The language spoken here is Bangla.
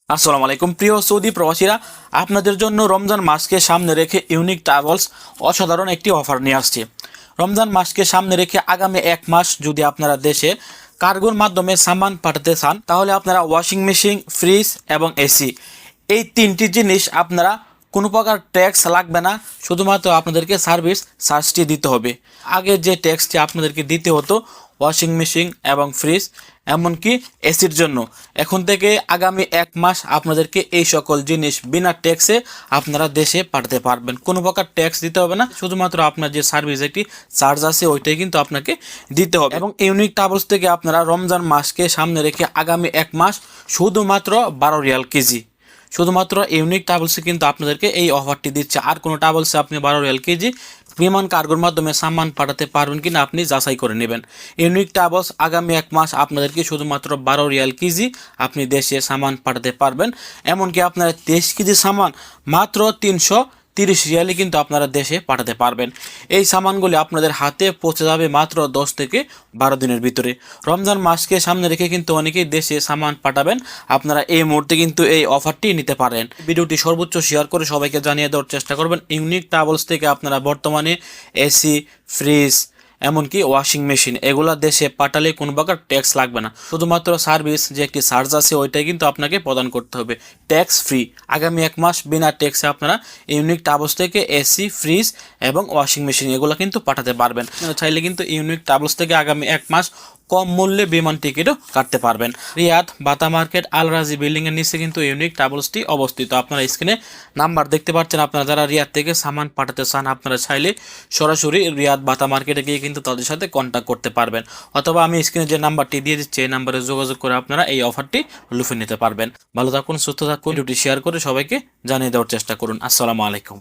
আসসালামু আলাইকুম প্রিয় সৌদি প্রবাসীরা, আপনাদের জন্য রমজান মাসকে সামনে রেখে ইউনিক ট্রাভেলস অসাধারণ একটি অফার নিয়ে আসছে। রমজান মাসকে সামনে রেখে আগামী এক মাস যদি আপনারা দেশে কার্গোর মাধ্যমে সামান পাঠাতে চান, তাহলে আপনারা ওয়াশিং মেশিন, ফ্রিজ এবং এসি এই তিনটি জিনিস আপনারা কোনো প্রকার ট্যাক্স লাগবে না, শুধুমাত্র আপনাদেরকে সার্ভিস চার্জটি দিতে হবে। আগে যে ট্যাক্সটি আপনাদেরকে দিতে হতো ওয়াশিং মেশিন এবং ফ্রিজ এমনকি এসির জন্য, এখন থেকে আগামী এক মাস আপনাদেরকে এই সকল জিনিস বিনা ট্যাক্সে আপনারা দেশে পাঠাতে পারবেন। কোনো প্রকার ট্যাক্স দিতে হবে না, শুধুমাত্র আপনার যে সার্ভিস একটি চার্জ আছে ওইটাই কিন্তু আপনাকে দিতে হবে। এবং ইউনিক ট্রাভেলস থেকে আপনারা রমজান মাসকে সামনে রেখে আগামী এক মাস শুধুমাত্র 12 রিয়াল কেজি, শুধুমাত্র ইউনিক ট্রাভেলসে কিন্তু আপনাদেরকে এই অফারটি দিচ্ছে। আর কোনো ট্রাভেলসে আপনি 12 রিয়াল কেজি বিমান কার্গোর মাধ্যমে সামান পাঠাতে পারবেন কিনা আপনি যাচাই করে নেবেন। ইউনিক ট্রাভেলস আগামী এক মাস আপনাদেরকে শুধুমাত্র 12 রিয়াল কেজি আপনি দেশে সামান পাঠাতে পারবেন। এমনকি আপনারা 23 কেজি সামান মাত্র 330 রিয়ালে কিন্তু আপনারা দেশে পাঠাতে পারবেন। এই সামানগুলি আপনাদের হাতে পৌঁছে যাবে মাত্র 10 থেকে 12 দিনের ভিতরে। রমজান মাসকে সামনে রেখে কিন্তু অনেকেই দেশে সামান পাঠাবেন, আপনারা এই মুহূর্তে কিন্তু এই অফারটি নিতে পারেন। ভিডিওটি সর্বোচ্চ শেয়ার করে সবাইকে জানিয়ে দেওয়ার চেষ্টা করবেন। ইউনিক ট্রাভেলস থেকে আপনারা বর্তমানে এসি, ফ্রিজ এমনকি ওয়াশিং মেশিন এগুলা দেশে পাঠালে কোনো প্রকার ট্যাক্স লাগবে না, শুধুমাত্র সার্ভিস যে একটি চার্জ আছে ওইটাই কিন্তু আপনাকে প্রদান করতে হবে, ট্যাক্স ফ্রি। আগামী এক মাস বিনা ট্যাক্সে আপনারা ইউনিক ট্রাভেলস থেকে এসি, ফ্রিজ এবং ওয়াশিং মেশিন এগুলো কিন্তু পাঠাতে পারবেন। চাইলে কিন্তু ইউনিক ট্রাভেলস থেকে আগামী এক মাস কম মূল্যে বিমান টিকিটও কাটতে পারবেন। রিয়াদ বাতা মার্কেট আল রাজি বিল্ডিং এর নিচে কিন্তু ইউনিক ট্রাভেলসটি অবস্থিত। আপনারা স্ক্রিনে নাম্বার দেখতে পাচ্ছেন। আপনারা যারা রিয়াদ থেকে সামান পাঠাতে চান, আপনারা চাইলে সরাসরি রিয়াদ বাতা মার্কেটে গিয়ে কিন্তু তাদের সাথে কন্ট্যাক্ট করতে পারবেন, অথবা আমি স্ক্রিনে যে নাম্বারটি দিয়ে দিচ্ছি এই নাম্বারে যোগাযোগ করে আপনারা এই অফারটি লুফে নিতে পারবেন। ভালো থাকুন, সুস্থ থাকুন, ভিডিওটি শেয়ার করে সবাইকে জানিয়ে দেওয়ার চেষ্টা করুন। আসসালামু আলাইকুম।